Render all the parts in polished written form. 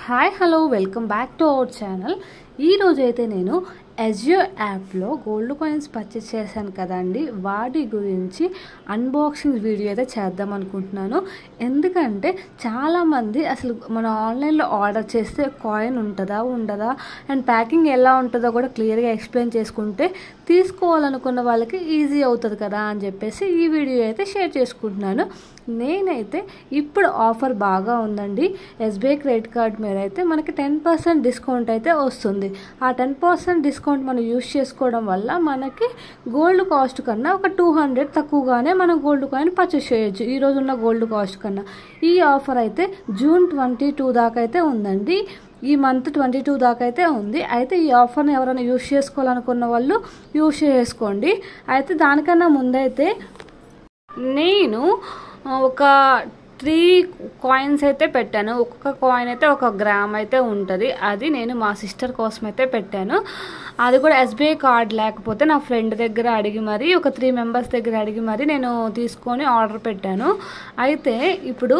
Hi hello welcome back to our channel. ఈరోజైతే నేను ఎజియో యాప్లో గోల్డ్ కాయిన్స్ పర్చేస్ చేశాను కదండి, వాటి గురించి అన్బాక్సింగ్ వీడియో అయితే చేద్దాం అనుకుంటున్నాను. ఎందుకంటే చాలామంది అసలు మనం ఆన్లైన్లో ఆర్డర్ చేస్తే కాయిన్ ఉంటుందా ఉండదా అండ్ ప్యాకింగ్ ఎలా ఉంటుందో కూడా క్లియర్గా ఎక్స్ప్లెయిన్ చేసుకుంటే తీసుకోవాలనుకున్న వాళ్ళకి ఈజీ అవుతుంది కదా అని చెప్పేసి ఈ వీడియో అయితే షేర్ చేసుకుంటున్నాను. నేనైతే ఇప్పుడు ఆఫర్ బాగా ఉందండి. ఎస్బీఐ క్రెడిట్ కార్డ్ మీద అయితే మనకి 10% డిస్కౌంట్ అయితే వస్తుంది. ఆ 10% డిస్కౌంట్ మనం యూస్ చేసుకోవడం వల్ల మనకి గోల్డ్ కాస్ట్ కన్నా ఒక 200 తక్కువగానే మనం గోల్డ్ కాయిన్ పర్చేస్ చేయొచ్చు ఈరోజు ఉన్న గోల్డ్ కాస్ట్ కన్నా. ఈ ఆఫర్ అయితే జూన్ 22 దాకా అయితే ఉందండి. ఈ మంత్ 22 దాకా అయితే ఉంది. అయితే ఈ ఆఫర్ని ఎవరైనా యూస్ చేసుకోవాలనుకున్న వాళ్ళు యూస్ చేసుకోండి. అయితే దానికన్నా ముందైతే నేను ఒక 3 కాయిన్స్ అయితే పెట్టాను. ఒక్కొక్క కాయిన్ అయితే 1 గ్రామ్ అయితే ఉంటుంది. అది నేను మా సిస్టర్ కోసం అయితే పెట్టాను. అది కూడా ఎస్బీఐ కార్డ్ లేకపోతే నా ఫ్రెండ్ దగ్గర అడిగి మరి ఒక 3 మెంబర్స్ దగ్గర అడిగి మరి నేను తీసుకొని ఆర్డర్ పెట్టాను. అయితే ఇప్పుడు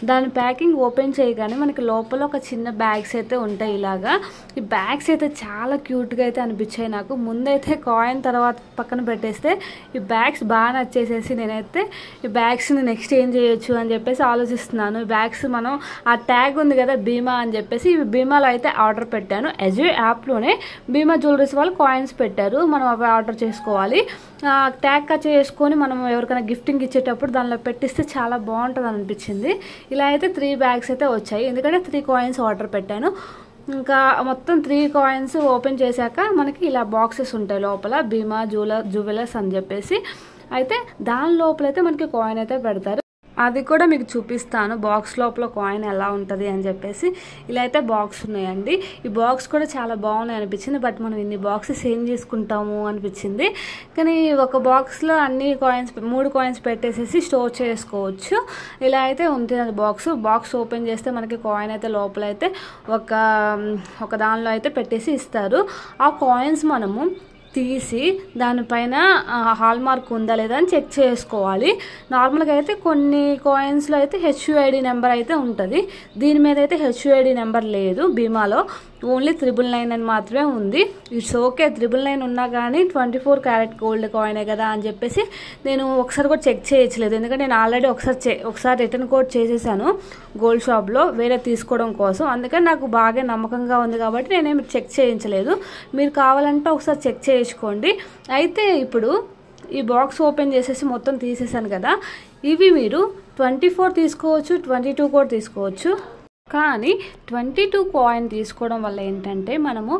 దాని ప్యాకింగ్ ఓపెన్ చేయగానే మనకి లోపల ఒక చిన్న బ్యాగ్స్ అయితే ఉంటాయి. ఇలాగా ఈ బ్యాగ్స్ అయితే చాలా క్యూట్గా అయితే అనిపించాయి నాకు. ముందైతే కాయిన్ తర్వాత పక్కన పెట్టేస్తే ఈ బ్యాగ్స్ బాగా నచ్చేసేసి నేనైతే ఈ బ్యాగ్స్ని నెక్స్ట్ ఏం చేయొచ్చు అని చెప్పేసి ఆలోచిస్తున్నాను. ఈ బ్యాగ్స్ మనం ఆ ట్యాగ్ ఉంది కదా బీమా అని చెప్పేసి ఈ బీమాలో అయితే ఆర్డర్ పెట్టాను. ఎజియో యాప్లోనే బీమా జ్యువెలరీస్ వాళ్ళు కాయిన్స్ పెట్టారు. మనం అవి ఆర్డర్ చేసుకోవాలి. ట్యాగ్ కట్ చేసుకొని మనం ఎవరికైనా గిఫ్టింగ్ ఇచ్చేటప్పుడు దానిలో పెట్టిస్తే చాలా బాగుంటుంది అనిపించింది. ఇలా అయితే 3 బ్యాగ్స్ అయితే వచ్చాయి. ఎందుకంటే 3 కాయిన్స్ ఆర్డర్ పెట్టాను. ఇంకా మొత్తం 3 కాయిన్స్ ఓపెన్ చేశాక మనకి ఇలా బాక్సెస్ ఉంటాయి లోపల బీమా జ్యువెలర్స్ అని చెప్పేసి. అయితే దాని లోపలైతే మనకి కాయిన్ అయితే పెడతారు. అది కూడా మీకు చూపిస్తాను బాక్స్ లోపల కాయిన్ ఎలా ఉంటుంది అని చెప్పేసి. ఇలా అయితే బాక్స్ ఉన్నాయండి. ఈ బాక్స్ కూడా చాలా బాగున్నాయి అనిపించింది. బట్ మనం ఇన్ని బాక్సెస్ ఏం చేసుకుంటాము అనిపించింది. కానీ ఒక బాక్స్లో అన్ని కాయిన్స్ 3 కాయిన్స్ పెట్టేసేసి స్టోర్ చేసుకోవచ్చు. ఇలా అయితే ఉంటుంది బాక్స్ ఓపెన్ చేస్తే మనకి కాయిన్ అయితే లోపల అయితే ఒక దానిలో అయితే పెట్టేసి ఇస్తారు. ఆ కాయిన్స్ మనము తీసి దానిపైన హాల్ మార్క్ ఉందా లేదా అని చెక్ చేసుకోవాలి. నార్మల్గా అయితే కొన్ని కాయిన్స్లో అయితే హెచ్యుఐడి నెంబర్ అయితే ఉంటుంది. దీని మీద అయితే హెచ్యుఐడి నెంబర్ లేదు. బీమాలో ఓన్లీ 999 అని మాత్రమే ఉంది. ఇట్స్ ఓకే, 999 ఉన్నా కానీ 24 క్యారెట్ గోల్డ్ కాయినే కదా అని చెప్పేసి నేను ఒకసారి కూడా చెక్ చేయట్లేదు. ఎందుకంటే నేను ఆల్రెడీ ఒకసారి రిటర్న్ కోడ్ చేసేసాను గోల్డ్ షాప్లో వేరే తీసుకోవడం కోసం. అందుకని నాకు బాగా నమ్మకంగా ఉంది కాబట్టి నేనేమి చెక్ చేయించలేదు. మీరు కావాలంటే ఒకసారి చెక్ చేయించుకోండి. అయితే ఇప్పుడు ఈ బాక్స్ ఓపెన్ చేసేసి మొత్తం తీసేసాను కదా. ఇవి మీరు 24 తీసుకోవచ్చు, 22 కూడా తీసుకోవచ్చు. కానీ 22 కాయిన్ తీసుకోవడం వల్ల ఏంటంటే మనము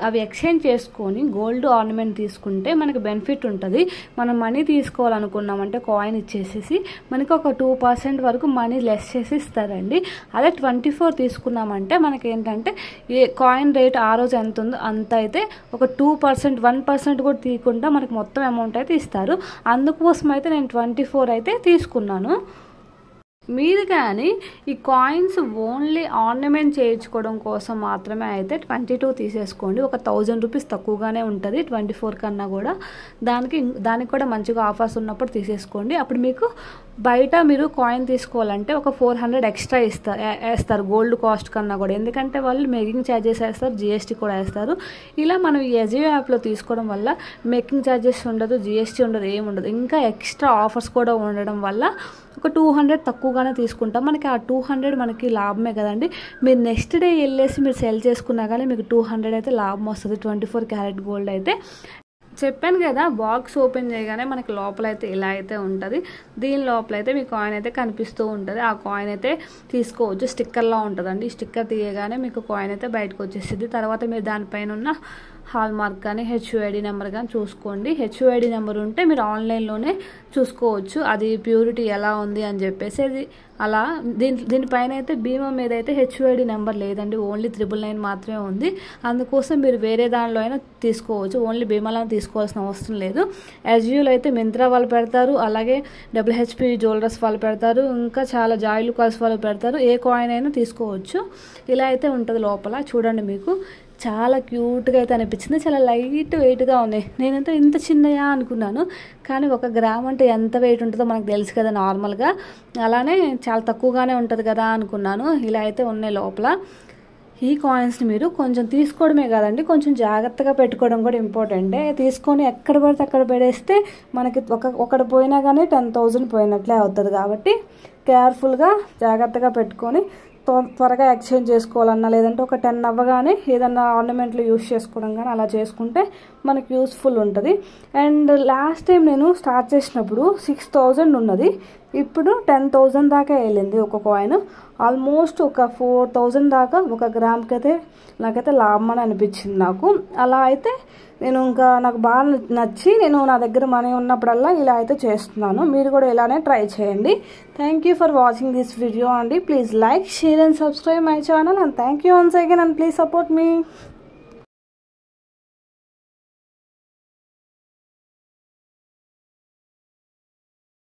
అవి ఎక్స్చేంజ్ చేసుకొని గోల్డ్ ఆర్నమెంట్ తీసుకుంటే మనకి బెనిఫిట్ ఉంటుంది. మనం మనీ తీసుకోవాలనుకున్నామంటే కాయిన్ ఇచ్చేసేసి మనకి ఒక 2% వరకు మనీ లెస్ చేసి ఇస్తారండి. అదే 24 తీసుకున్నామంటే మనకి ఏంటంటే ఏ కాయిన్ రేట్ ఆ రోజు ఎంత ఉందో అంత అయితే ఒక 2%, 1% కూడా తీయకుండా మనకి మొత్తం అమౌంట్ అయితే ఇస్తారు. అందుకోసం అయితే నేను 24 అయితే తీసుకున్నాను. మీరు కానీ ఈ కాయిన్స్ ఓన్లీ ఆర్నమెంట్ చేయించుకోవడం కోసం మాత్రమే అయితే 22 తీసేసుకోండి. ఒక 1000 రూపీస్ తక్కువగానే ఉంటుంది 24 కన్నా కూడా. దానికి కూడా మంచిగా ఆఫర్స్ ఉన్నప్పుడు తీసేసుకోండి. అప్పుడు మీకు బయట మీరు కాయిన్ తీసుకోవాలంటే ఒక 400 ఎక్స్ట్రా వేస్తారు గోల్డ్ కాస్ట్ కన్నా కూడా. ఎందుకంటే వాళ్ళు మేకింగ్ ఛార్జెస్ వేస్తారు, జిఎస్టీ కూడా వేస్తారు. ఇలా మనం ఈ ఎజియో యాప్లో తీసుకోవడం వల్ల మేకింగ్ ఛార్జెస్ ఉండదు, జిఎస్టీ ఉండదు, ఏముండదు. ఇంకా ఎక్స్ట్రా ఆఫర్స్ కూడా ఉండడం వల్ల ఒక 200 తక్కువగానే తీసుకుంటాం. మనకి ఆ 200 మనకి లాభమే కదండి. మీరు నెక్స్ట్ డే వెళ్ళేసి మీరు సెల్ చేసుకున్నా కానీ మీకు 200 అయితే లాభం వస్తుంది 24 క్యారెట్ గోల్డ్ అయితే. చెప్పాను కదా బాక్స్ ఓపెన్ చేయగానే మనకి లోపల అయితే ఇలా అయితే ఉంటుంది. దీని లోపల అయితే మీ కాయిన్ అయితే కనిపిస్తూ ఉంటుంది. ఆ కాయిన్ అయితే తీసుకోవచ్చు. స్టిక్కర్లా ఉంటుందండి. ఈ స్టిక్కర్ తీయగానే మీకు కాయిన్ అయితే బయటకు వచ్చేస్తుంది. తర్వాత మీరు దానిపైన ఉన్న హాల్ మార్క్ కానీ హెచ్యుఐడి నెంబర్ కానీ చూసుకోండి. హెచ్యుఐడి నెంబర్ ఉంటే మీరు ఆన్లైన్లోనే చూసుకోవచ్చు అది ప్యూరిటీ ఎలా ఉంది అని చెప్పేసి. అది అలా దీనిపైన అయితే బీమా మీద అయితే హెచ్యుఐడి నెంబర్ లేదండి, ఓన్లీ 999 మాత్రమే ఉంది. అందుకోసం మీరు వేరే దానిలో అయినా తీసుకోవచ్చు. ఓన్లీ బీమాలో తీసుకోవాల్సిన అవసరం లేదు. ఎజియోలో అయితే మింత్రా వాళ్ళు పెడతారు, అలాగే WHP జ్యువెలర్స్ వాళ్ళు పెడతారు, ఇంకా చాలా జాయిలుకాస్ వాళ్ళు పెడతారు. ఏ కాయిన్ అయినా తీసుకోవచ్చు. ఇలా అయితే ఉంటుంది లోపల. చూడండి మీకు చాలా క్యూట్గా అయితే అనిపించింది. చాలా లైట్ వెయిట్గా ఉన్నాయి. నేనంటే ఇంత చిన్నయా అనుకున్నాను, కానీ 1 గ్రామ్ అంటే ఎంత వెయిట్ ఉంటుందో మనకు తెలుసు కదా నార్మల్గా. అలానే చాలా తక్కువగానే ఉంటుంది కదా అనుకున్నాను. ఇలా అయితే ఉన్నాయి లోపల. ఈ కాయిన్స్ని మీరు కొంచెం తీసుకోవడమే కాదండి, కొంచెం జాగ్రత్తగా పెట్టుకోవడం కూడా ఇంపార్టెంటే. తీసుకొని ఎక్కడ పడితే అక్కడ పడేస్తే మనకి ఒకటి పోయినా కానీ 10,000 పోయినట్లే అవుతుంది. కాబట్టి కేర్ఫుల్గా జాగ్రత్తగా పెట్టుకొని త్వరగా ఎక్స్చేంజ్ చేసుకోవాలన్నా, లేదంటే ఒక 10 అవ్వగానే ఏదన్నా ఆర్నమెంట్లు యూస్ చేసుకోవడం కానీ అలా చేసుకుంటే మనకి యూస్ఫుల్ ఉంటుంది. అండ్ లాస్ట్ టైం నేను స్టార్ట్ చేసినప్పుడు 6,000 ఉన్నది, ఇప్పుడు 10,000 దాకా వెళ్ళింది ఒక కాయిన్. ఆల్మోస్ట్ ఒక 4,000 దాకా ఒక గ్రామ్కి అయితే నాకైతే లాభం అని అనిపించింది నాకు. అలా అయితే నేను నాకు బాగా నచ్చి నేను నా దగ్గర మనీ ఉన్నప్పుడల్లా ఇలా అయితే చేస్తున్నాను. మీరు కూడా ఇలానే ట్రై చేయండి. Thank you for watching this video అండి. Please like, share and subscribe my channel. And thank you once again, and please support me.